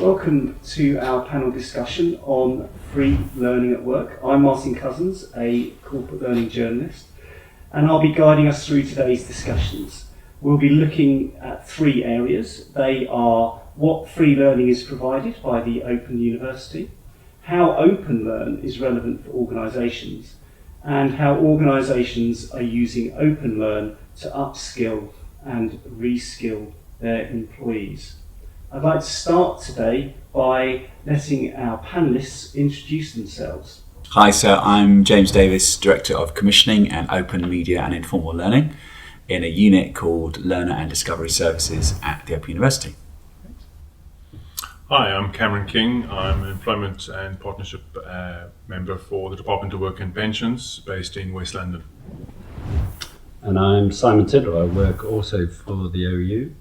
Welcome to our panel discussion on free learning at work. I'm Martin Couzins, a corporate learning journalist, and I'll be guiding us through today's discussions. We'll be looking at three areas. They are what free learning is provided by the Open University, how OpenLearn is relevant for organisations, and how organisations are using OpenLearn to upskill and reskill their employees. I'd like to start today by letting our panellists introduce themselves. Hi, so I'm James Davies, Director of Commissioning and Open Media and Informal Learning in a unit called Learner and Discovery Services at the Open University. Hi, I'm Cameron King. I'm an Employment and Partnership member for the Department of Work and Pensions based in West London. And I'm Simon Tindall. I work also for the OU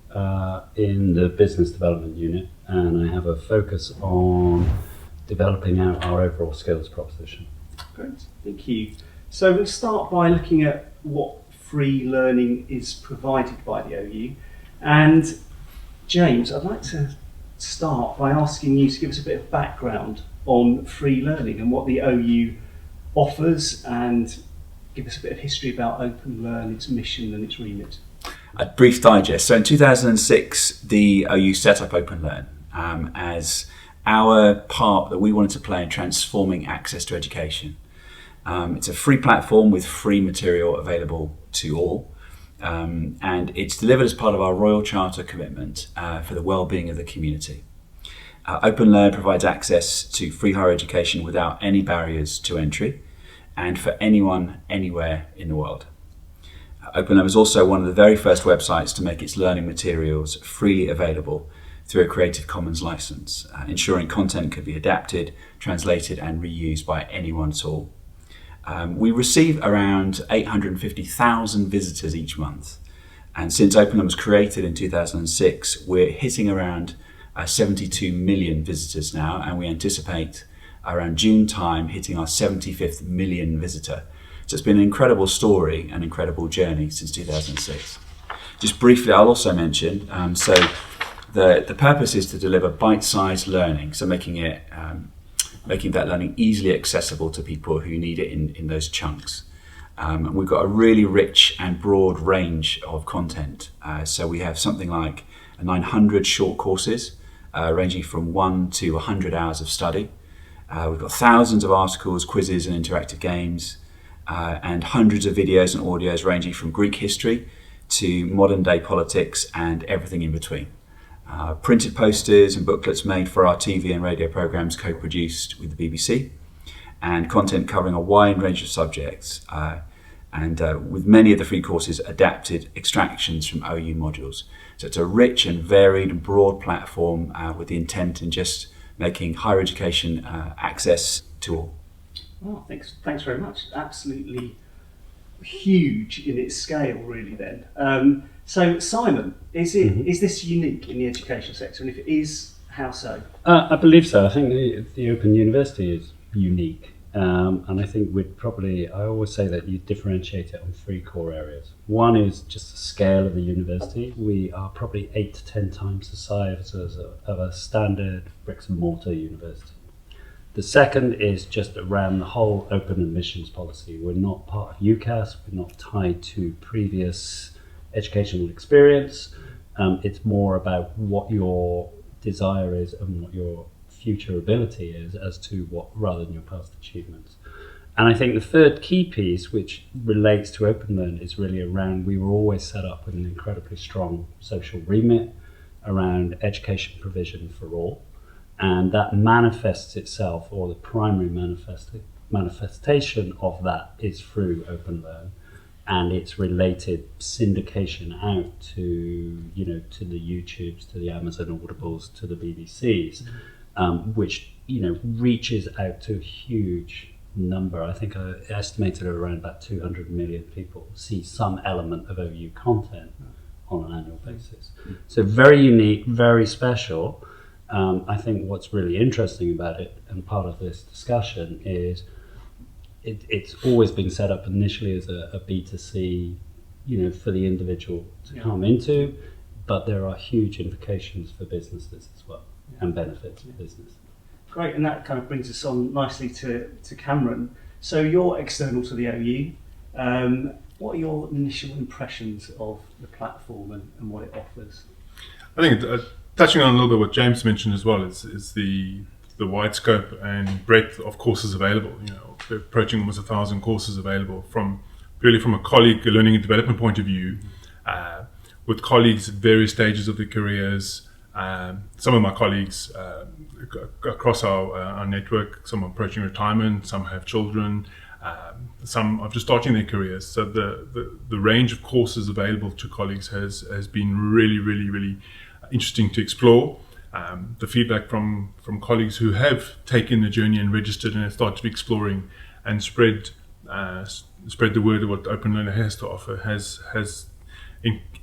in the Business Development Unit, and I have a focus on developing out our overall skills proposition. Great, thank you. So we'll start by looking at what free learning is provided by the OU. And James, I'd like to start by asking you to give us a bit of background on free learning and what the OU offers, and give us a bit of history about OpenLearn, its mission and its remit. A brief digest. So in 2006, the OU set up OpenLearn as our part that we wanted to play in transforming access to education. It's a free platform with free material available to all, and it's delivered as part of our Royal Charter commitment for the well-being of the community. OpenLearn provides access to free higher education without any barriers to entry, and for anyone, anywhere in the world. OpenLearn was also one of the very first websites to make its learning materials freely available through a Creative Commons license, ensuring content could be adapted, translated and reused by anyone at all. We receive around 850,000 visitors each month, and since OpenLearn was created in 2006, we're hitting around 72 million visitors now, and we anticipate around June time hitting our 75th million visitor. So it's been an incredible story, an incredible journey since 2006. Just briefly, I'll also mention, so the purpose is to deliver bite-sized learning, so making that learning easily accessible to people who need it in those chunks. And we've got a really rich and broad range of content. So we have something like 900 short courses, ranging from 1 to 100 hours of study. We've got thousands of articles, quizzes and interactive games, and hundreds of videos and audios ranging from Greek history to modern day politics and everything in between. Printed posters and booklets made for our TV and radio programmes co-produced with the BBC, and content covering a wide range of subjects, and with many of the free courses adapted extractions from OU modules. So it's a rich and varied and broad platform with the intent in just making higher education access to all. Oh, thanks very much. Absolutely huge in its scale, really. Then, so Simon, is this unique in the education sector, and if it is, how so? I believe so. I think the Open University is unique, and I think I always say that you differentiate it on three core areas. One is just the scale of the university. We are probably 8 to 10 times the size of a standard bricks and mortar university. The second is just around the whole open admissions policy. We're not part of UCAS, we're not tied to previous educational experience. It's more about what your desire is and what your future ability is as to what, rather than your past achievements. And I think the third key piece, which relates to OpenLearn, is really around, we were always set up with an incredibly strong social remit around education provision for all. And that manifests itself, or the primary manifestation of that is through OpenLearn and its related syndication out to the YouTubes, to the Amazon Audibles, to the BBCs, which reaches out to a huge number. I think I estimated around about 200 million people see some element of OU content on an annual basis. So very unique, very special. I think what's really interesting about it, and part of this discussion, is it's always been set up initially as a B2C, for the individual to come into, but there are huge implications for businesses as well. and benefit to the business. Great, and that kind of brings us on nicely to Cameron. So you're external to the OU. What are your initial impressions of the platform and what it offers? I think touching on a little bit what James mentioned as well is the wide scope and breadth of courses available. We're approaching almost 1,000 courses available purely from a colleague learning and development point of view, with colleagues at various stages of their careers. Some of my colleagues across our network, some are approaching retirement, some have children, some are just starting their careers. So the range of courses available to colleagues has been really, really, really interesting to explore. The feedback from colleagues who have taken the journey and registered and have started exploring and spread the word of what OpenLearn has to offer has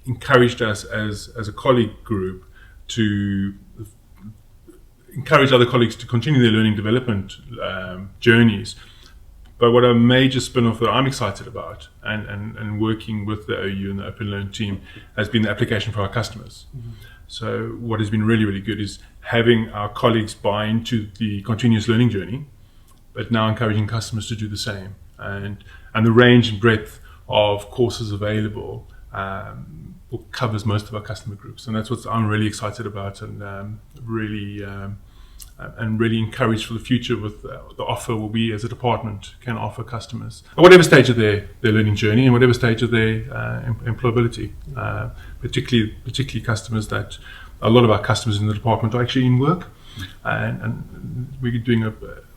encouraged us as a colleague group to encourage other colleagues to continue their learning development journeys. But what a major spin-off that I'm excited about and working with the OU and the OpenLearn team has been the application for our customers. Mm-hmm. So what has been really, really good is having our colleagues buy into the continuous learning journey, but now encouraging customers to do the same. And the range and breadth of courses available covers most of our customer groups. And that's what I'm really excited about and really encouraged for the future with the offer we as a department can offer customers at whatever stage of their learning journey and whatever stage of their employability, particularly customers that a lot of our customers in the department are actually in work, and we're doing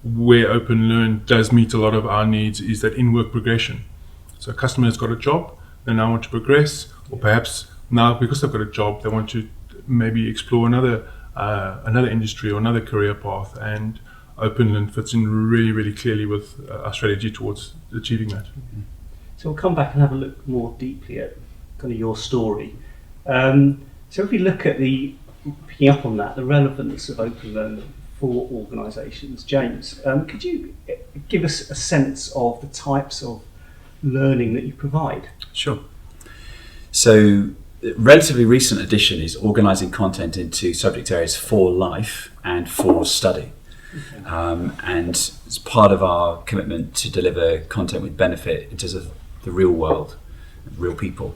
where OpenLearn does meet a lot of our needs is that in-work progression. So a customer has got a job, they now want to progress, or perhaps now because they've got a job they want to maybe explore another industry or another career path, and OpenLearn fits in really, really clearly with our strategy towards achieving that. So we'll come back and have a look more deeply at kind of your story. So if we look at picking up on that, the relevance of OpenLearn for organisations, James, could you give us a sense of the types of learning that you provide? Sure. So a relatively recent addition is organising content into subject areas for life and for study. Okay. And as part of our commitment to deliver content with benefit into the real world, real people.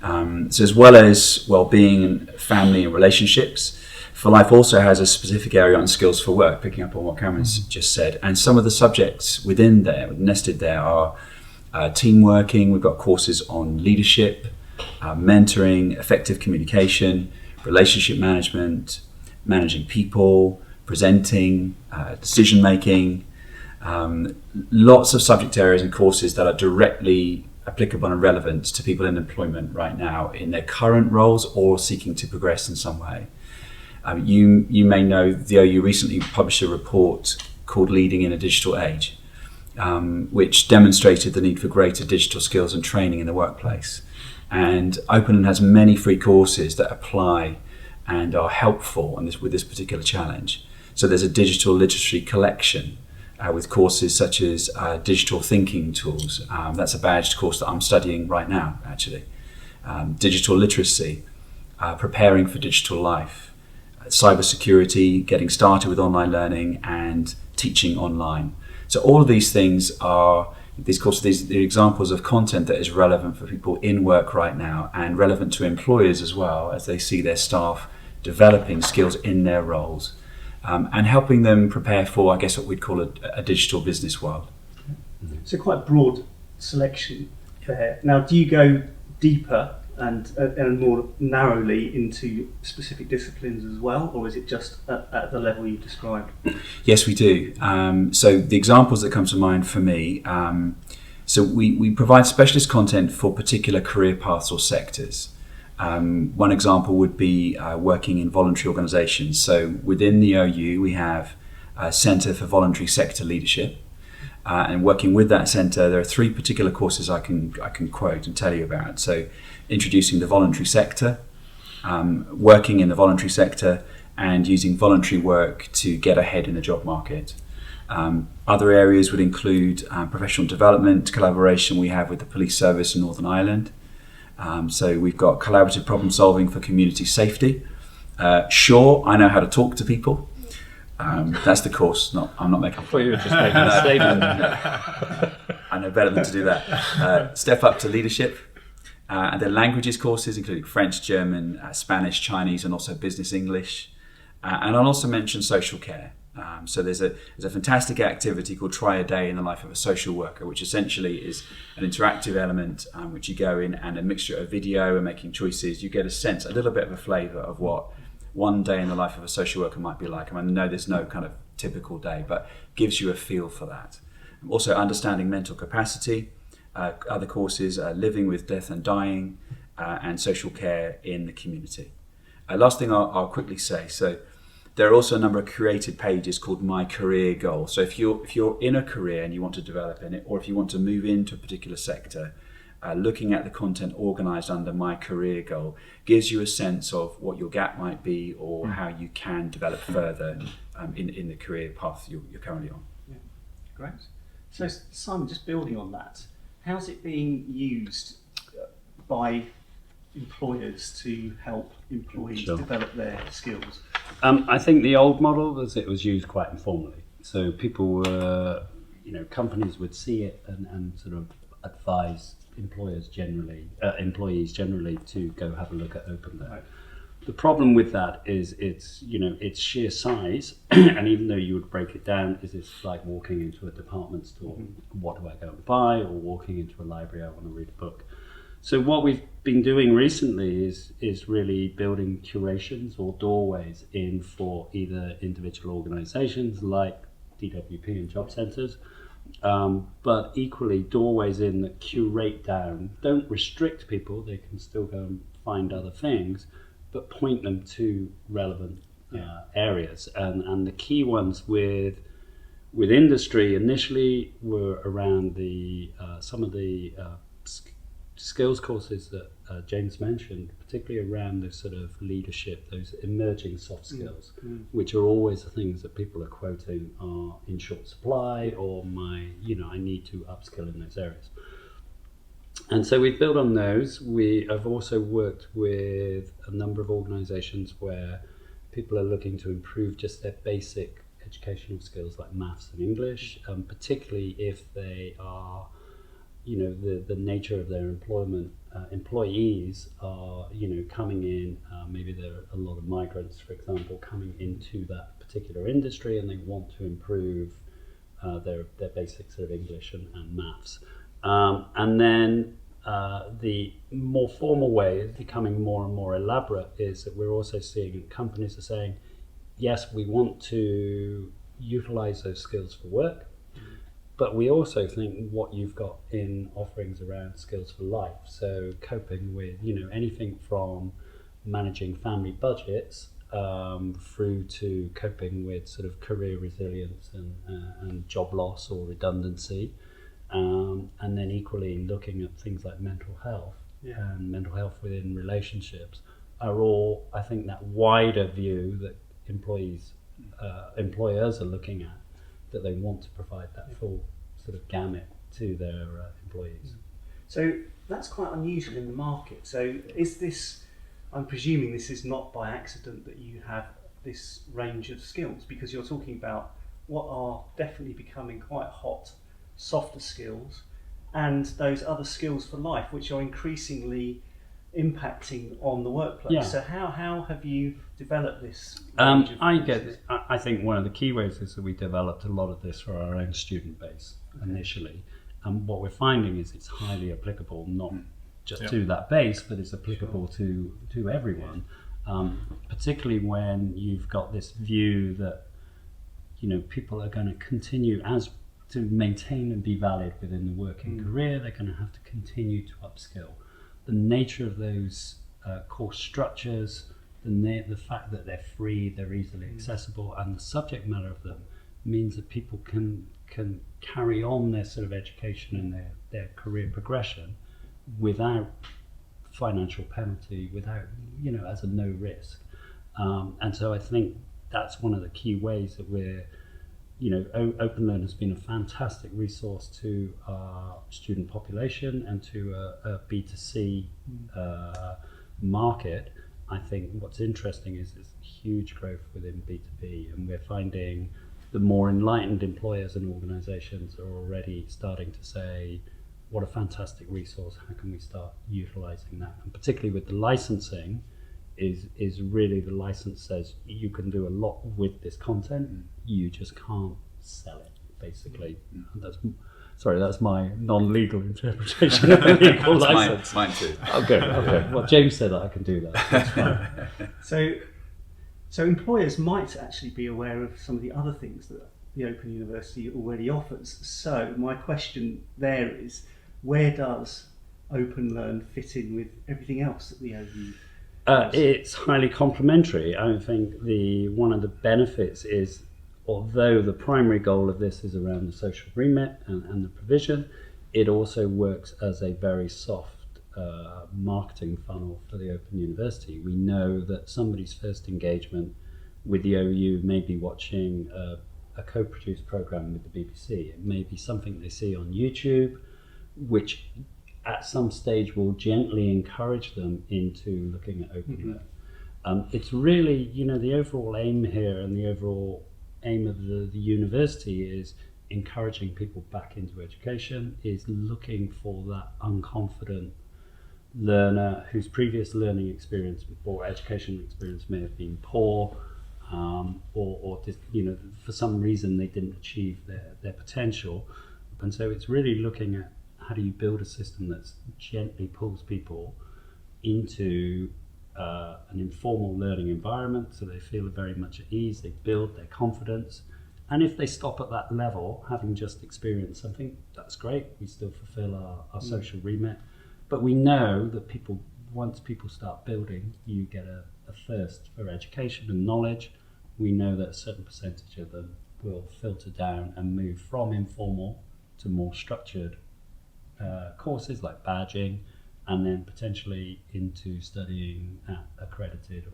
So as well as well-being, family and relationships, For Life also has a specific area on skills for work, picking up on what Cameron's just said. And some of the subjects within there, nested there, are team working. We've got courses on leadership, mentoring, effective communication, relationship management, managing people, presenting, decision making. Lots of subject areas and courses that are directly applicable and relevant to people in employment right now in their current roles or seeking to progress in some way. You may know the OU recently published a report called Leading in a Digital Age, which demonstrated the need for greater digital skills and training in the workplace. And OpenLearn has many free courses that apply and are helpful with this particular challenge. So there's a digital literacy collection with courses such as digital thinking tools. That's a badged course that I'm studying right now, actually. Digital literacy, preparing for digital life, cybersecurity, getting started with online learning, and teaching online. So all of these things are, these courses, they're examples of content that is relevant for people in work right now and relevant to employers as well as they see their staff developing skills in their roles. And helping them prepare for, I guess, what we'd call a digital business world. So quite a broad selection there. Now, do you go deeper and more narrowly into specific disciplines as well, or is it just at the level you described? Yes, we do. So the examples that come to mind for me, so we provide specialist content for particular career paths or sectors. One example would be working in voluntary organisations. So within the OU, we have a Centre for Voluntary Sector Leadership. And working with that centre, there are 3 particular courses I can quote and tell you about. So introducing the voluntary sector, working in the voluntary sector, and using voluntary work to get ahead in the job market. Other areas would include professional development, collaboration we have with the police service in Northern Ireland. So we've got collaborative problem solving for community safety, Sure, I know how to talk to people. That's the course. I'm not making. I thought you were just making a statement. I know better than to do that. Step up to leadership. And then languages courses, including French, German, Spanish, Chinese, and also business English. And I'll also mention social care. So there's a fantastic activity called Try a Day in the Life of a Social Worker, which essentially is an interactive element which you go in, and a mixture of video and making choices. You get a sense, a little bit of a flavour of what one day in the life of a social worker might be like. I know there's no kind of typical day, but gives you a feel for that. Also, understanding mental capacity. Other courses, living with death and dying, and social care in the community. Last thing I'll quickly say, so there are also a number of curated pages called My Career Goal. So if you're in a career and you want to develop in it, or if you want to move into a particular sector, looking at the content organised under My Career Goal gives you a sense of what your gap might be, or how you can develop further in the career path you're currently on. Yeah. Great. So Simon, just building on that, how's it being used by employers to help employees develop their skills? I think the old model was it was used quite informally. So people were, companies would see it and sort of advise employees generally to go have a look at OpenLearn. Right. The problem with that is it's sheer size, and even though you would break it down, is it's like walking into a department store. What do I go and buy? Or walking into a library, I want to read a book. So what we've been doing recently is really building curations or doorways in for either individual organisations like DWP and Jobcentres, but equally doorways in that curate down, don't restrict people, they can still go and find other things, but point them to relevant areas. And the key ones with industry initially were around the some of the skills courses that James mentioned, particularly around the sort of leadership, those emerging soft skills, which are always the things that people are quoting are in short supply, or I need to upskill in those areas. And so we've built on those. We have also worked with a number of organisations where people are looking to improve just their basic educational skills like maths and English, particularly if they are, the nature of their employment. Employees are, coming in, maybe there are a lot of migrants, for example, coming into that particular industry, and they want to improve their basic sort of English and maths. And then the more formal way is becoming more and more elaborate, is that we're also seeing companies are saying, yes, we want to utilize those skills for work, but we also think what you've got in offerings around skills for life. So coping with, anything from managing family budgets through to coping with sort of career resilience and job loss or redundancy. And then equally looking at things like mental health and mental health within relationships are all, I think, that wider view that employers are looking at, that they want to provide that full sort of gamut to their employees. So that's quite unusual in the market. So is this, I'm presuming this is not by accident that you have this range of skills, because you're talking about what are definitely becoming quite hot softer skills, and those other skills for life, which are increasingly impacting on the workplace. Yeah. So how have you developed this? I think one of the key ways is that we developed a lot of this for our own student base initially, and what we're finding is it's highly applicable, not just to that base, but it's applicable to everyone, particularly when you've got this view that people are going to continue to maintain and be valid within the working career. They're going to have to continue to upskill. The nature of those course structures, the fact that they're free, they're easily accessible, and the subject matter of them means that people can carry on their sort of education and their career progression without financial penalty, without, as a no risk. And so I think that's one of the key ways that we're, OpenLearn has been a fantastic resource to our student population and to a B2C market, I think what's interesting is this huge growth within B2B, and we're finding the more enlightened employers and organizations are already starting to say, what a fantastic resource, how can we start utilizing that? And particularly with the licensing, is really the license says you can do a lot with this content, you just can't sell it, basically. That's my non-legal interpretation of a legal license. Mine too. Okay. Well, James said that I can do that. That's fine. So employers might actually be aware of some of the other things that the Open University already offers. So my question there is, where does OpenLearn fit in with everything else that the OU does? It's highly complementary. I think one of the benefits is, although the primary goal of this is around the social remit and the provision, it also works as a very soft marketing funnel for the Open University. We know that somebody's first engagement with the OU may be watching a co-produced program with the BBC. It may be something they see on YouTube, which at some stage will gently encourage them into looking at OpenLearn. It's really, the overall aim here and the overall aim of the university is encouraging people back into education, is looking for that unconfident learner whose previous learning experience or educational experience may have been poor, or for some reason they didn't achieve their potential. And so it's really looking at how do you build a system that gently pulls people into an informal learning environment so they feel very much at ease, they build their confidence. And if they stop at that level, having just experienced something, that's great. We still fulfill our social remit. But we know that once people start building, you get a thirst for education and knowledge. We know that a certain percentage of them will filter down and move from informal to more structured courses like badging, and then potentially into studying at accredited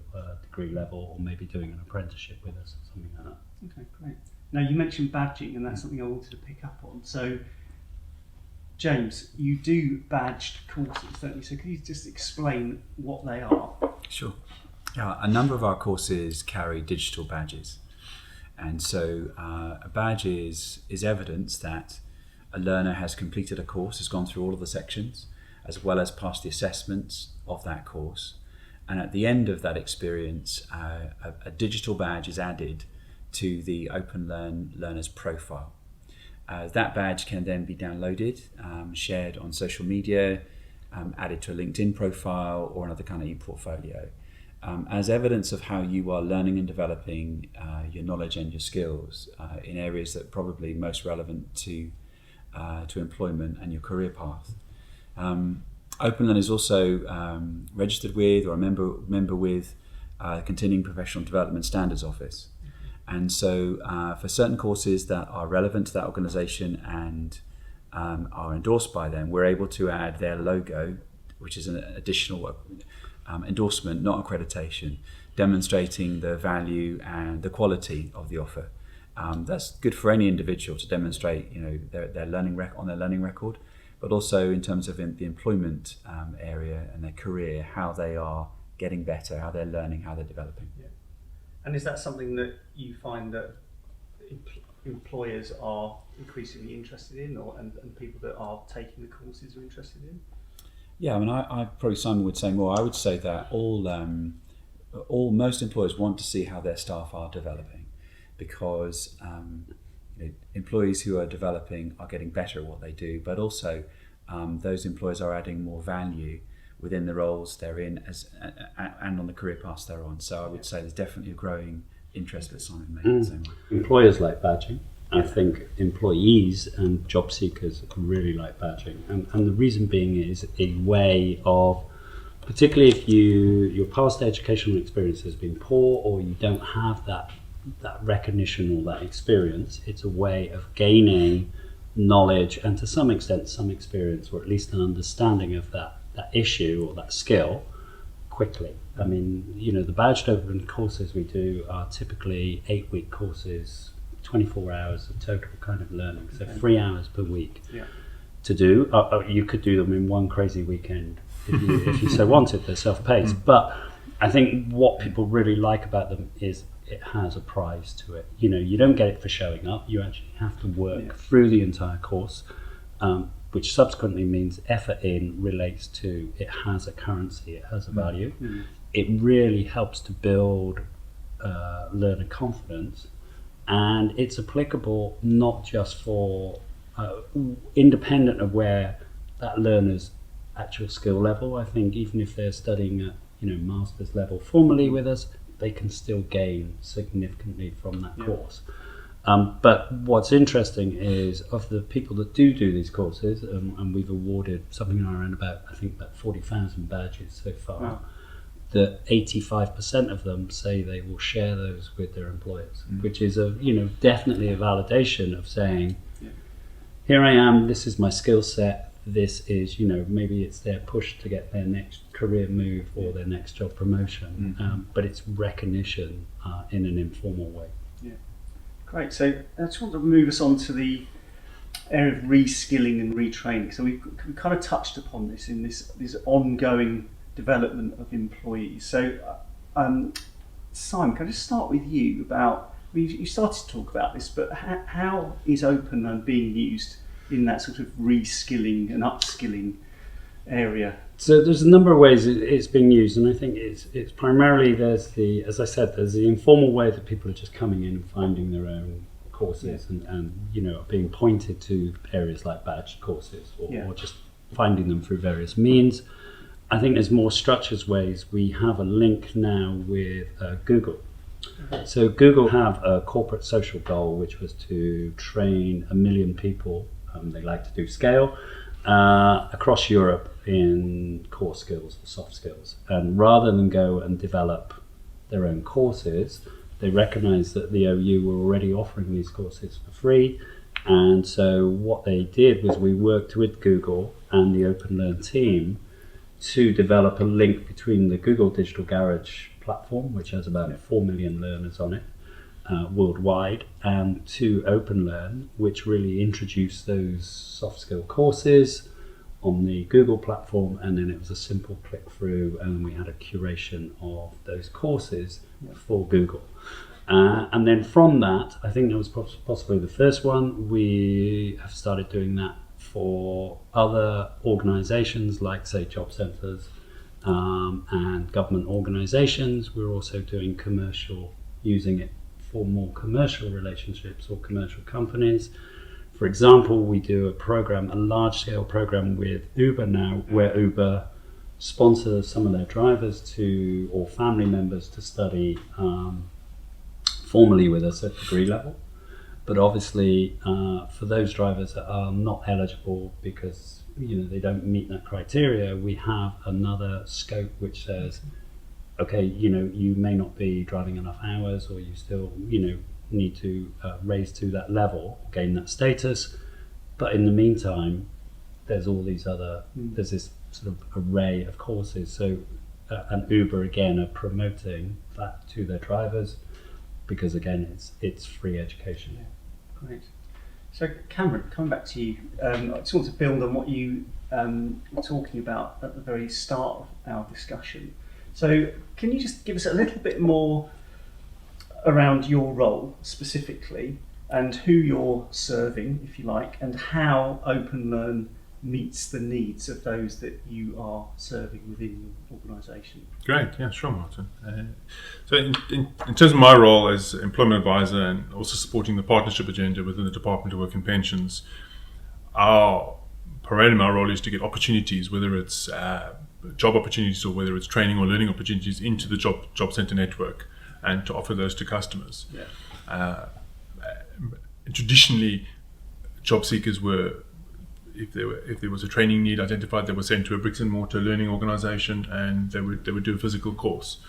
degree level, or maybe doing an apprenticeship with us or something like that. Okay, great. Now you mentioned badging, and that's something I wanted to pick up on. So James, you do badged courses, don't you? So could you just explain what they are? Sure. A number of our courses carry digital badges. And so a badge is evidence that a learner has completed a course, has gone through all of the sections, as well as passed the assessments of that course. And at the end of that experience, a digital badge is added to the OpenLearn learner's profile. That badge can then be downloaded, shared on social media, added to a LinkedIn profile or another kind of e-portfolio, as evidence of how you are learning and developing your knowledge and your skills in areas that are probably most relevant to employment and your career path. OpenLearn is also registered with or a member with the Continuing Professional Development Standards Office. And so for certain courses that are relevant to that organisation and are endorsed by them, we're able to add their logo, which is an additional endorsement, not accreditation, demonstrating the value and the quality of the offer. That's good for any individual to demonstrate, their learning on their learning record, but also in terms of the employment area and their career, how they are getting better, how they're learning, how they're developing. Yeah. And is that something that you find that employers are increasingly interested in, and people that are taking the courses are interested in? Yeah, I mean, I probably Simon would say more. I would say that most employers want to see how their staff are developing, because employees who are developing are getting better at what they do, but also those employers are adding more value within the roles they're in and on the career paths they're on. So I would say there's definitely a growing interest that Simon made the same way. Employers like badging. I think employees and job seekers really like badging. And the reason being is a way of, particularly if your past educational experience has been poor or you don't have that recognition or that experience, it's a way of gaining knowledge and to some extent some experience, or at least an understanding of that issue or that skill quickly. I mean, the badged open courses we do are typically 8-week courses, 24 hours of total kind of learning, so 3 hours per week to do. You could do them in one crazy weekend if you so wanted. They're self-paced, but I think what people really like about them is it has a prize to it. You don't get it for showing up. You actually have to work through the entire course, which subsequently means effort in relates to it has a currency, it has a value. It really helps to build learner confidence, and it's applicable not just for independent of where that learner's actual skill level. I think even if they're studying at master's level formally with us, they can still gain significantly from that course. But what's interesting is of the people that do these courses, and we've awarded something around about 40,000 badges so far. Wow. That 85% of them say they will share those with their employers, which is definitely a validation of saying, here I am, this is my skill set, this is, maybe it's their push to get their next career move or their next job promotion, but it's recognition in an informal way. Yeah, great. So I just want to move us on to the area of reskilling and retraining. So we kind of touched upon this in this ongoing development of employees. So Simon, can I just start with you about, you started to talk about this, but how is OpenLearn being used in that sort of reskilling and upskilling area? So there's a number of ways it's being used, and I think it's primarily there's the informal way that people are just coming in and finding their own courses and being pointed to areas like badged courses or just finding them through various means. I think there's more structured ways. We have a link now with Google. So Google have a corporate social goal, which was to train 1 million people. They like to do scale across Europe in core skills, soft skills. And rather than go and develop their own courses, they recognized that the OU were already offering these courses for free. And so what they did was we worked with Google and the OpenLearn team to develop a link between the Google Digital Garage platform, which has about 4 million learners on it worldwide, and to OpenLearn, which really introduced those soft skill courses on the Google platform, and then it was a simple click through and we had a curation of those courses for Google. And then from that, I think that was possibly the first one, we have started doing that for other organisations like, say, Jobcentres and government organisations. We're also doing using it for more commercial relationships or commercial companies. For example, we do a large-scale program with Uber now, where Uber sponsors some of their drivers or family members to study formally with us at degree level. But obviously, for those drivers that are not eligible because they don't meet that criteria, we have another scope which says, okay, you may not be driving enough hours, or you still need to raise to that level, gain that status. But in the meantime, there's all these there's this sort of array of courses. So and Uber again are promoting that to their drivers because again it's free education. Yeah, great. So Cameron, coming back to you, I just want to build on what you were talking about at the very start of our discussion. So can you just give us a little bit more around your role specifically and who you're serving, if you like, and how OpenLearn meets the needs of those that you are serving within your organisation? Great, yeah, sure, Martin. So in terms of my role as employment advisor and also supporting the partnership agenda within the Department of Work and Pensions, primarily my role is to get opportunities, whether it's job opportunities or whether it's training or learning opportunities, into the Jobcentre network and to offer those to customers. Yeah. Traditionally, job seekers were, if there was a training need identified, they were sent to a bricks and mortar learning organisation and they would do a physical course.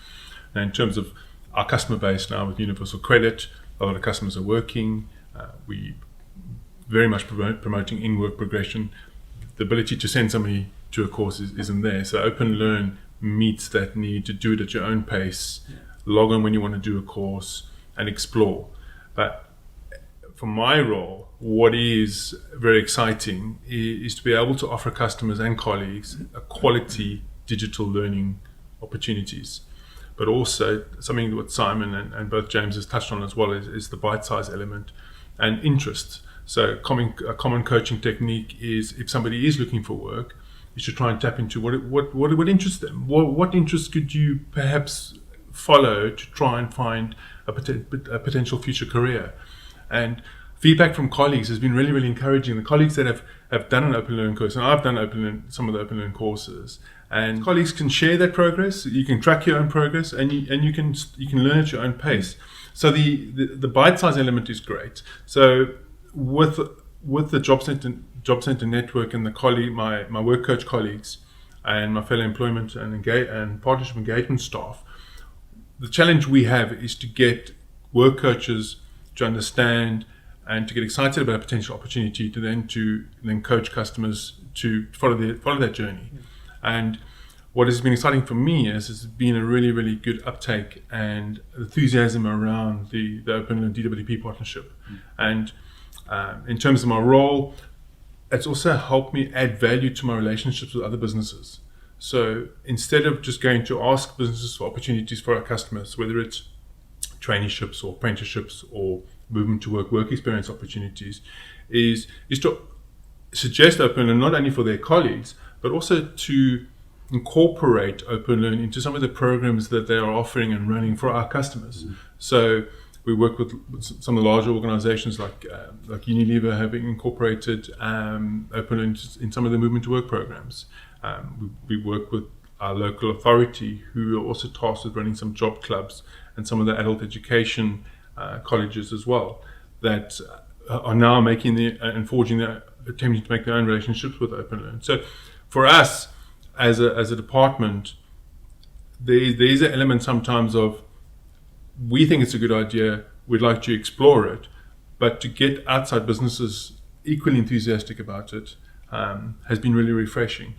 Now, in terms of our customer base now with Universal Credit, a lot of customers are working. We very much promoting in-work progression. The ability to send somebody to a course isn't there. So OpenLearn meets that need to do it at your own pace, log on when you want to do a course and explore. But for my role, what is very exciting is to be able to offer customers and colleagues a quality digital learning opportunities. but also something that Simon and both James has touched on as well is the bite-size element and interest. So a common coaching technique is, if somebody is looking for work, you should try and tap into what interests them. What interests could you perhaps follow to try and find a potential future career? And feedback from colleagues has been really, really encouraging. The colleagues that have done an OpenLearn course, and I've done some of the OpenLearn courses, and colleagues can share that progress. You can track your own progress, and you can learn at your own pace. So the bite-size element is great. So with the Jobcentre network and my work coach colleagues and my fellow employment and partnership engagement staff, the challenge we have is to get work coaches to understand and to get excited about a potential opportunity to then coach customers to follow that journey. And what has been exciting for me is it's been a really, really good uptake and enthusiasm around the OpenLearn DWP partnership. And in terms of my role, it's also helped me add value to my relationships with other businesses. So instead of just going to ask businesses for opportunities for our customers, whether it's traineeships or apprenticeships or movement to work experience opportunities, is to suggest OpenLearn not only for their colleagues, but also to incorporate OpenLearn into some of the programs that they are offering and running for our customers. So we work with some of the larger organizations like Unilever, having incorporated OpenLearn in some of the movement to work programs. We work with our local authority, who are also tasked with running some job clubs and some of the adult education colleges as well, that are now attempting to make their own relationships with OpenLearn. So for us as a department, there is an element sometimes of, we think it's a good idea, we'd like to explore it, but to get outside businesses equally enthusiastic about it has been really refreshing.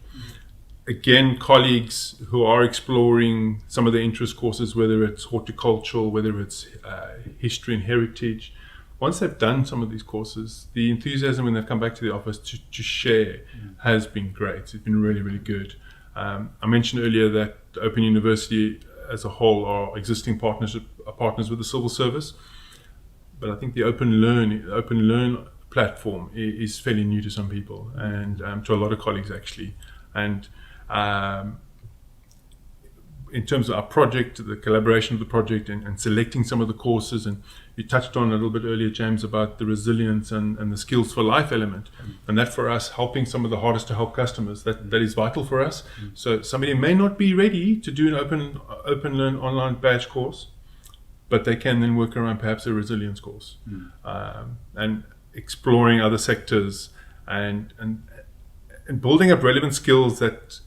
Again, colleagues who are exploring some of the interest courses, whether it's horticultural, whether it's history and heritage, once they've done some of these courses, the enthusiasm when they've come back to the office to share has been great. It's been really, really good. I mentioned earlier that Open University as a whole are existing partners with the civil service, but I think the OpenLearn platform is fairly new to some people and to a lot of colleagues actually. And in terms of our project, the collaboration of the project and selecting some of the courses, and you touched on a little bit earlier, James, about the resilience and the skills for life element, and that for us, helping some of the hardest to help customers, that is vital for us. So somebody may not be ready to do an OpenLearn online badge course, but they can then work around perhaps a resilience course, and exploring other sectors and building up relevant skills that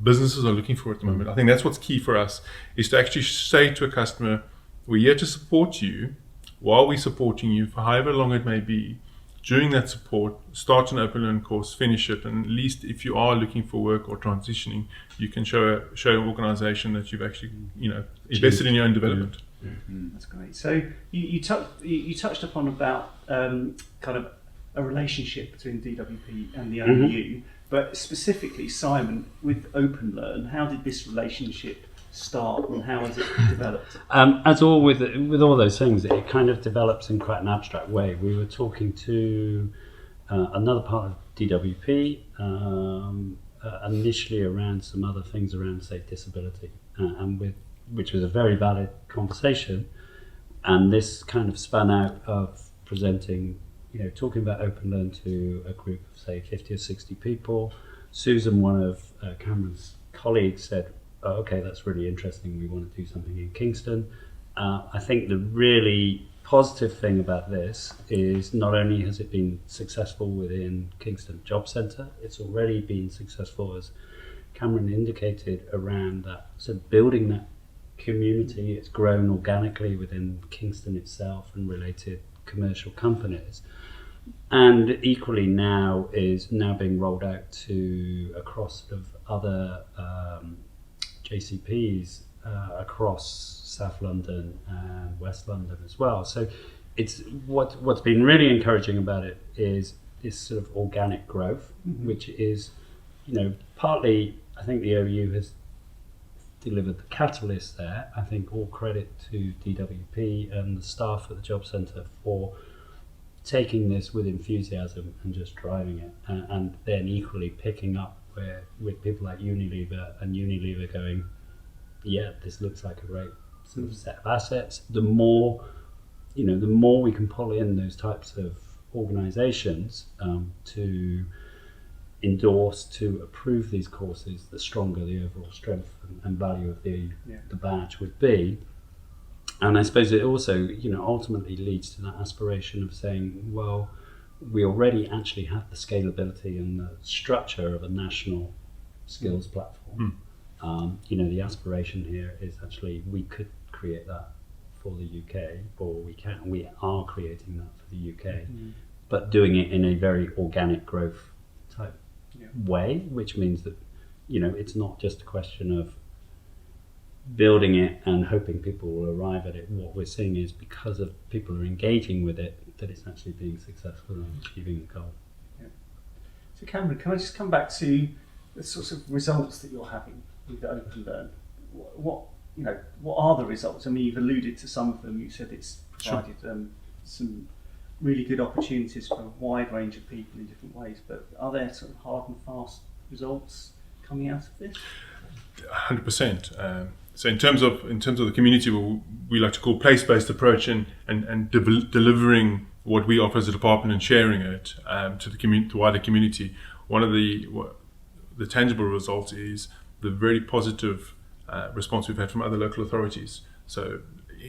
businesses are looking for at the moment. I think that's what's key for us, is to actually say to a customer, we're here to support you while we're supporting you for however long it may be. During that support, start an OpenLearn course, finish it, and at least if you are looking for work or transitioning, you can show an organisation that you've actually invested in your own development. That's great. So you touched upon about kind of a relationship between DWP and the OU, but specifically, Simon, with OpenLearn, how did this relationship start and how has it developed? As all with all those things, it kind of develops in quite an abstract way. We were talking to another part of DWP initially around some other things around, say, disability, which was a very valid conversation, and this kind of spun out of presenting, talking about OpenLearn to a group of, say, 50 or 60 people. Susan, one of Cameron's colleagues, said, oh, okay, that's really interesting, we want to do something in Kingston. I think the really positive thing about this is not only has it been successful within Kingston Jobcentre, it's already been successful, as Cameron indicated, around that, so building that community. It's grown organically within Kingston itself and related commercial companies, and equally now is being rolled out to across sort of other JCPs across South London and West London as well. So it's what's been really encouraging about it is this sort of organic growth, which is partly, I think the OU has delivered the catalyst there. I think all credit to DWP and the staff at the Jobcentre for taking this with enthusiasm and just driving it, and then equally picking up with people like Unilever, and Unilever going, yeah, this looks like a great sort of set of assets. The more we can pull in those types of organisations to endorse, to approve these courses, the stronger the overall strength and value of the badge would be. And I suppose it also, ultimately leads to that aspiration of saying, well, we already actually have the scalability and the structure of a national skills platform. The aspiration here is actually we could create that for the UK, or we are creating that for the UK, but doing it in a very organic growth type way, which means that, it's not just a question of building it and hoping people will arrive at it. What we're seeing is because of people are engaging with it, that it's actually being successful in achieving the goal. So Cameron, can I just come back to the sorts of results that you're having with the OpenLearn? What are the results? I mean, you've alluded to some of them. You said it's provided some really good opportunities for a wide range of people in different ways, but are there sort of hard and fast results coming out of this? 100%. So in terms of the community, we like to call place-based approach and delivering what we offer as a department and sharing it to the wider community. One of the tangible results is the very positive response we've had from other local authorities, so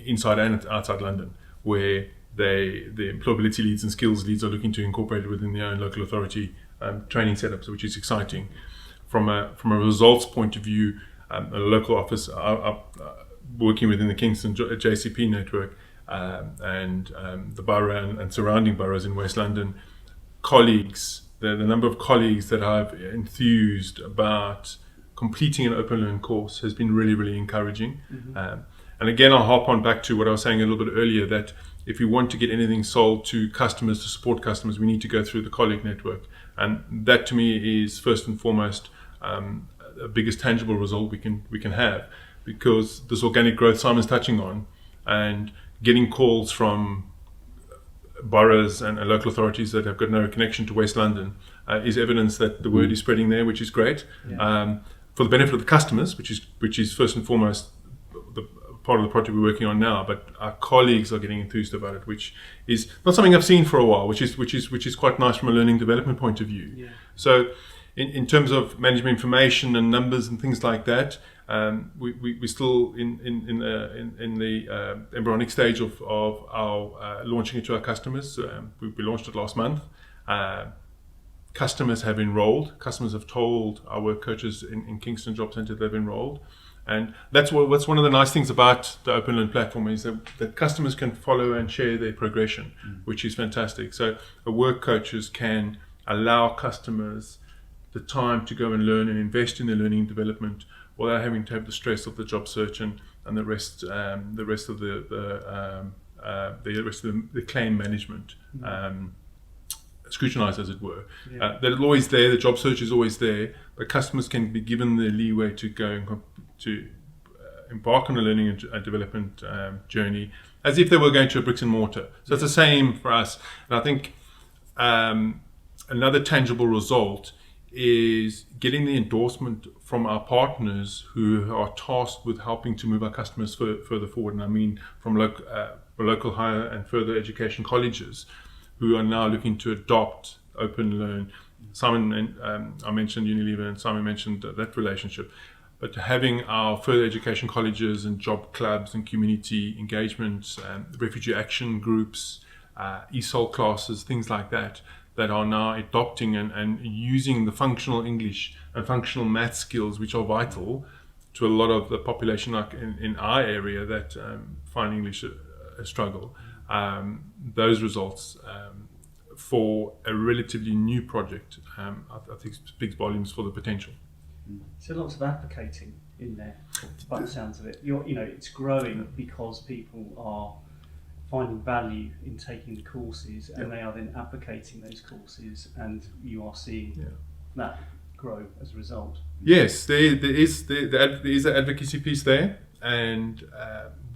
inside and outside London, where the employability leads and skills leads are looking to incorporate it within their own local authority training setups, which is exciting. From a results point of view, a local office working within the Kingston JCP network and the borough and surrounding boroughs in West London, colleagues, the number of colleagues that I've enthused about completing an OpenLearn course has been really, really encouraging. And again, I'll hop on back to what I was saying a little bit earlier, that if we want to get anything sold to customers, to support customers, we need to go through the colleague network. And that to me is first and foremost the biggest tangible result we can have, because this organic growth Simon's touching on, and getting calls from boroughs and local authorities that have got no connection to West London is evidence that the word is spreading there, which is great. For the benefit of the customers, which is first and foremost the part of the project we're working on now, but our colleagues are getting enthused about it, which is not something I've seen for a while, which is quite nice from a learning development point of view. So in terms of management information and numbers and things like that, we're still in the embryonic stage of our launching it to our customers. We launched it last month. Customers have enrolled. Customers have told our work coaches in Kingston Jobcentre they've enrolled. And that's one of the nice things about the OpenLearn platform, is that customers can follow and share their progression, which is fantastic. So the work coaches can allow customers the time to go and learn and invest in their learning and development without having to have the stress of the job search and the rest of the claim management scrutinized, as it were. That is always there. The job search is always there, but customers can be given the leeway to go and to embark on a learning and development journey as if they were going to a bricks and mortar. So it's the same for us. And I think another tangible result is getting the endorsement from our partners who are tasked with helping to move our customers further forward. And I mean from local higher and further education colleges who are now looking to adopt OpenLearn. Simon, I mentioned Unilever, and Simon mentioned that relationship. But having our further education colleges and job clubs and community engagements, refugee action groups, ESOL classes, things like that are now adopting and using the functional English and functional math skills, which are vital to a lot of the population, like in our area, that find English a struggle. Those results for a relatively new project, I think speaks volumes for the potential. So lots of advocating in there, by the sounds of it. It's growing because people are finding value in taking the courses, and they are then advocating those courses, and you are seeing that grow as a result. Yes, there is an advocacy piece there, and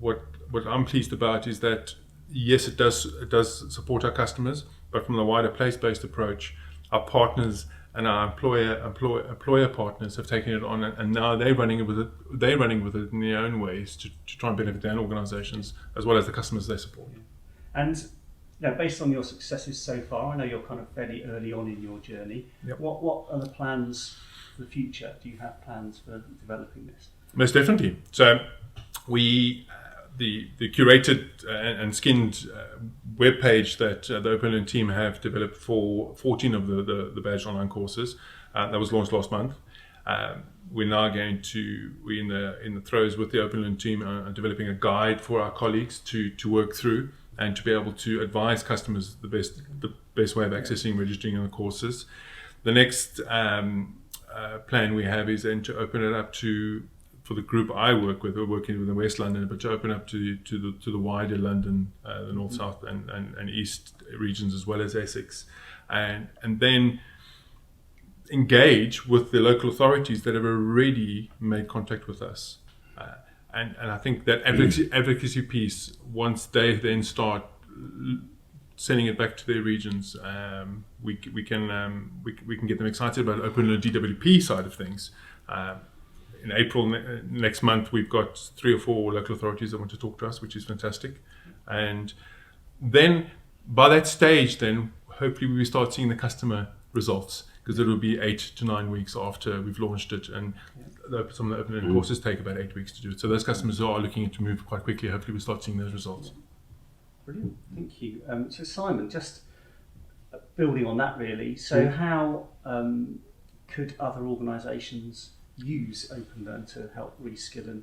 what I'm pleased about is that yes, it does support our customers, but from the wider place-based approach, our partners and our employer partners have taken it on, and now they're running with it in their own ways to try and benefit their own organisations as well as the customers they support. Yeah. And based on your successes so far, I know you're kind of fairly early on in your journey. Yep. What are the plans for the future? Do you have plans for developing this? Most definitely. So we the curated and skinned web page that the OpenLearn team have developed for 14 of the badged online courses that was launched last month. We're now we're in the throes with the OpenLearn team developing a guide for our colleagues to work through and to be able to advise customers the best way of accessing, registering on the courses. The next plan we have is then to open it up for the group I work with. We're working with in West London, but to open up to the wider London, the North, South, and East regions, as well as Essex, and then engage with the local authorities that have already made contact with us. And I think that advocacy piece, once they then start sending it back to their regions, we can get them excited about OpenLearn DWP side of things. In April next month, we've got 3 or 4 local authorities that want to talk to us, which is fantastic. And then by that stage, then hopefully we start seeing the customer results, because it will be 8 to 9 weeks after we've launched it, and some of the OpenLearn courses take about 8 weeks to do it. So those customers who are looking to move quite quickly, hopefully we start seeing those results. Brilliant, thank you. So Simon, just building on that really, so how could other organisations use OpenLearn to help reskill and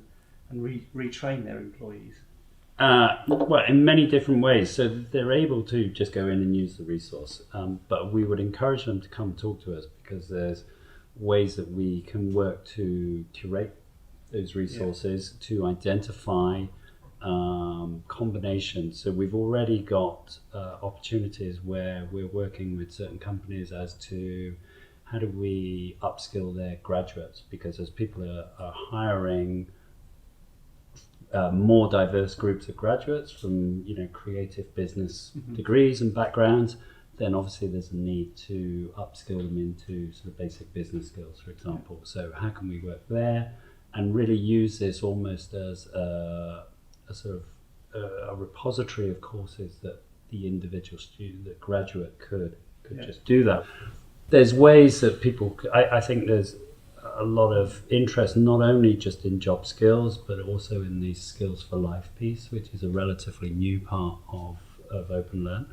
retrain their employees? Well, in many different ways. So they're able to just go in and use the resource, but we would encourage them to come talk to us, because there's ways that we can work to curate those resources, to identify combinations. So we've already got opportunities where we're working with certain companies as to how do we upskill their graduates, because as people are hiring more diverse groups of graduates from creative business degrees and backgrounds, then obviously there's a need to upskill them into sort of basic business skills, for example. So how can we work there and really use this almost as a sort of a repository of courses that the individual student, the graduate could just do that. There's ways that people, I think there's a lot of interest not only just in job skills, but also in these skills for life piece, which is a relatively new part of OpenLearn,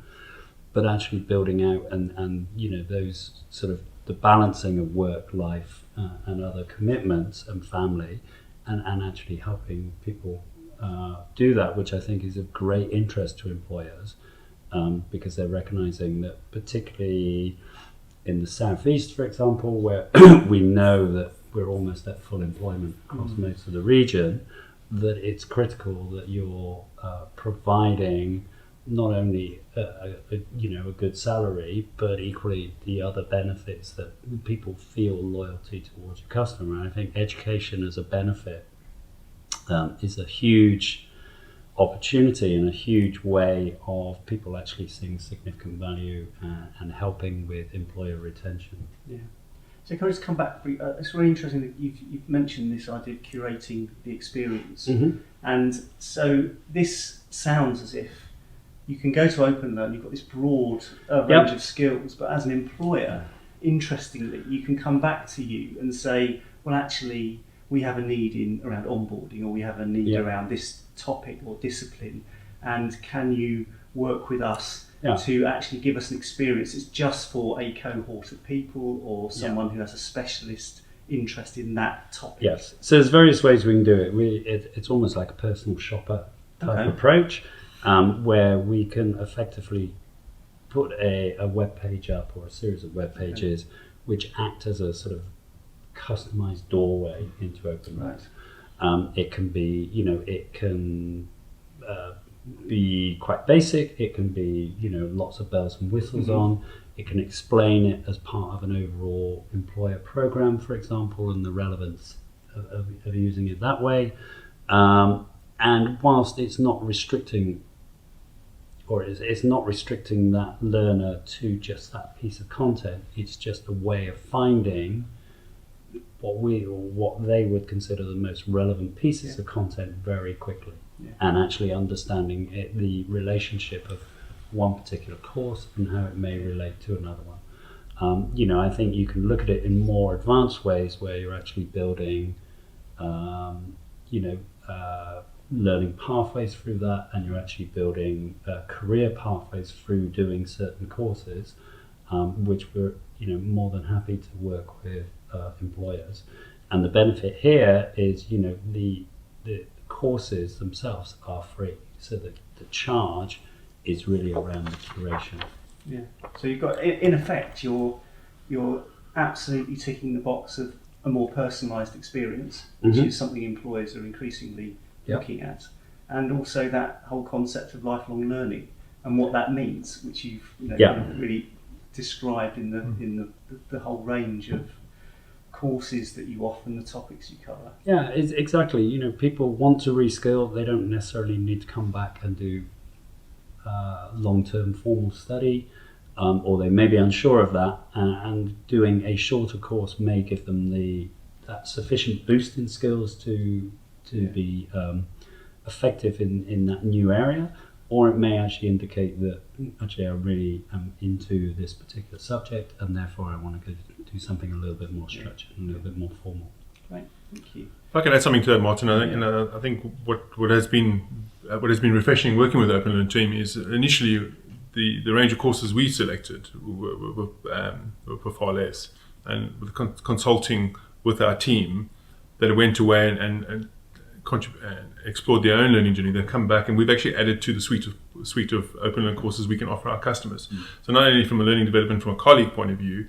but actually building out and those sort of the balancing of work, life and other commitments and family, and actually helping people do that, which I think is of great interest to employers, because they're recognizing that particularly in the southeast, for example, where we know that we're almost at full employment across most of the region, that it's critical that you're providing not only a good salary, but equally the other benefits that people feel loyalty towards your customer. And I think education as a benefit is a huge opportunity and a huge way of people actually seeing significant value and helping with employer retention. Yeah. So can I just come back? It's really interesting that you've mentioned this idea of curating the experience. And so this sounds as if you can go to OpenLearn, you've got this broad range of skills, but as an employer, interestingly, you can come back to you and say, well, actually, we have a need around onboarding, or we have a need around this topic or discipline, and can you work with us to actually give us an experience that's just for a cohort of people, or someone who has a specialist interest in that topic? Yes, so there's various ways we can do it. It's almost like a personal shopper type approach, where we can effectively put a web page up, or a series of web pages which act as a sort of customized doorway into OpenLearn. It can be, it can be quite basic. It can be, lots of bells and whistles on. It can explain it as part of an overall employer program, for example, and the relevance of using it that way. And whilst it's not restricting, or it's not restricting that learner to just that piece of content, it's just a way of finding what they would consider the most relevant pieces of content very quickly, and actually understanding the relationship of one particular course and how it may relate to another one. I think you can look at it in more advanced ways where you're actually building, learning pathways through that, and you're actually building career pathways through doing certain courses, which we're more than happy to work with employers. And the benefit here is the courses themselves are free, so that the charge is really around the curation. Yeah. So you've got, in effect, you're absolutely ticking the box of a more personalised experience, which is something employers are increasingly looking at, and also that whole concept of lifelong learning and what that means, which you've really described in the whole range of courses that you offer and the topics you cover. Yeah, it's exactly. People want to reskill. They don't necessarily need to come back and do long-term formal study, or they may be unsure of that, and doing a shorter course may give them that sufficient boost in skills to be effective in that new area, or it may actually indicate that actually I really am into this particular subject, and therefore I want to go do something a little bit more structured and a little bit more formal. Great, thank you. If I can add something to that, Martin, I think what has been refreshing working with the OpenLearn team is initially the range of courses we selected were far less, and with consulting with our team that went away and explored their own learning journey, they've come back and we've actually added to the suite of OpenLearn courses we can offer our customers. So not only from a learning development from a colleague point of view,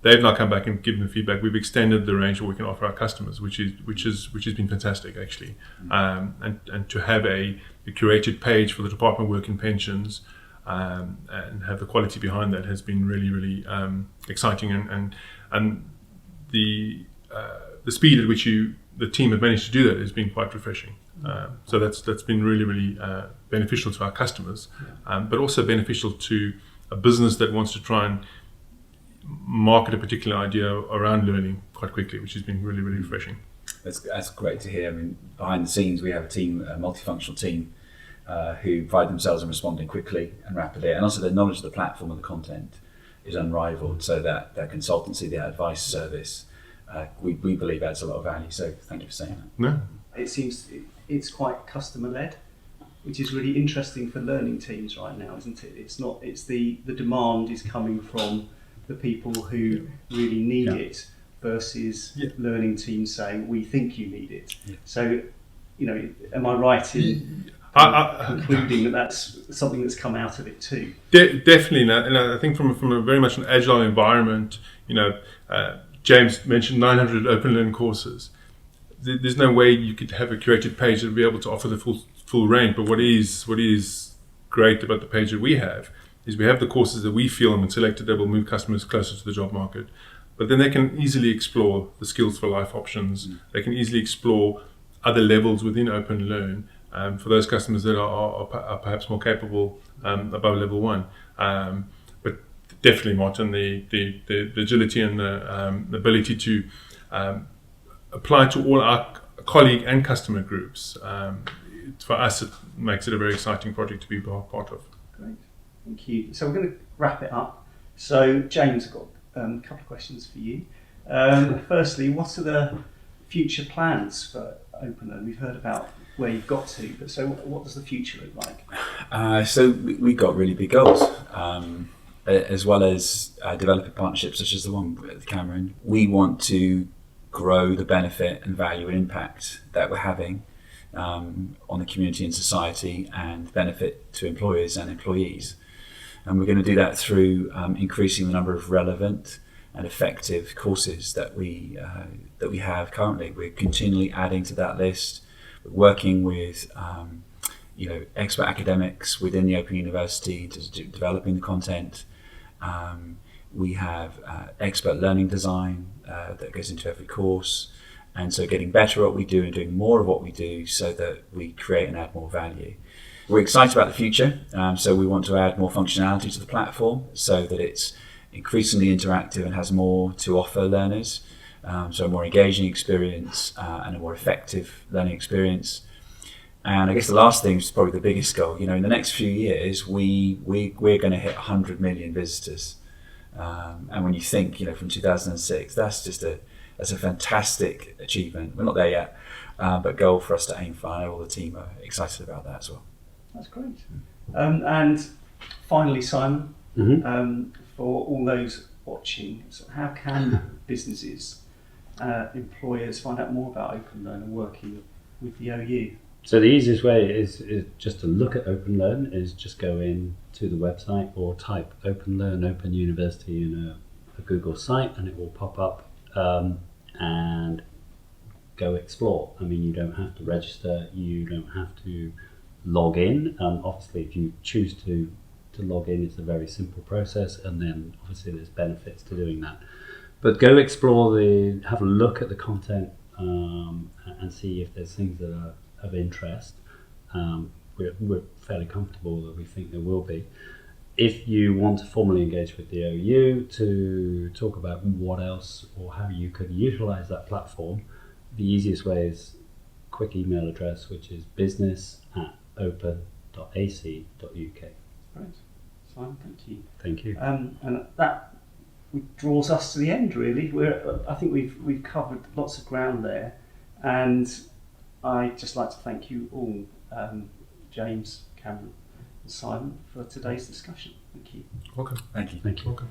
they've now come back and given the feedback. We've extended the range of what we can offer our customers, which has been fantastic actually. And to have a curated page for the Department of Work and Pensions, and have the quality behind that has been really, really exciting, and the speed at which the team have managed to do that has been quite refreshing. So that's been really, really beneficial to our customers, but also beneficial to a business that wants to try and market a particular idea around learning quite quickly, which has been really, really refreshing. That's great to hear. I mean, behind the scenes, we have a multifunctional team who pride themselves in responding quickly and rapidly, and also their knowledge of the platform and the content is unrivaled. So that consultancy, that advice service, we believe adds a lot of value. So thank you for saying that. No. It seems it's quite customer led, which is really interesting for learning teams right now, isn't it? It's the demand is coming from the people who really need it versus learning teams saying we think you need it. So am I right in concluding that that's something that's come out of it too? Definitely, and I think from a very much an agile environment, James mentioned 900 OpenLearn courses. There's no way you could have a curated page that would be able to offer the full range. But what is great about the page that we have is we have the courses that we feel and selected that will move customers closer to the job market. But then they can easily explore the skills for life options. They can easily explore other levels within OpenLearn for those customers that are perhaps more capable above level 1. But definitely, Martin, the agility and the ability to apply to all our colleague and customer groups, for us, it makes it a very exciting project to be part of. Great, thank you. So we're going to wrap it up. So James, I've got a couple of questions for you. Firstly, what are the future plans for OpenLearn? We've heard about where you've got to, but so what does the future look like? So we've got really big goals, as well as developing partnerships such as the one with Cameron. We want to grow the benefit and value and impact that we're having on the community and society, and benefit to employers and employees. And we're going to do that through increasing the number of relevant and effective courses that we have currently. We're continually adding to that list. We're working with expert academics within the Open University to developing the content, We have expert learning design that goes into every course. And so getting better at what we do and doing more of what we do so that we create and add more value. We're excited about the future, so we want to add more functionality to the platform so that it's increasingly interactive and has more to offer learners. So a more engaging experience and a more effective learning experience. And I guess the last thing is probably the biggest goal. In the next few years, we're going to hit 100 million visitors. And when you think, from 2006, that's a fantastic achievement. We're not there yet, but goal for us to aim for. I know all the team are excited about that as well. That's great. And finally, Simon, for all those watching, so how can businesses, employers find out more about OpenLearn and working with the OU? So the easiest way is just to look at OpenLearn, is just go in to the website or type OpenLearn, Open University in a Google site, and it will pop up, and go explore. I mean, you don't have to register, you don't have to log in. Obviously, if you choose to log in, it's a very simple process, and then obviously there's benefits to doing that. But go explore have a look at the content, and see if there's things that are of interest. We're fairly comfortable that we think there will be. If you want to formally engage with the OU to talk about what else or how you could utilize that platform, the easiest way is quick email address, which is business@open.ac.uk. Great. Simon, thank you. Thank you. And that draws us to the end, really. I think we've covered lots of ground there, and I'd just like to thank you all, James, Cameron and Simon, for today's discussion. Thank you. Welcome. Thank you. Thank you. Welcome.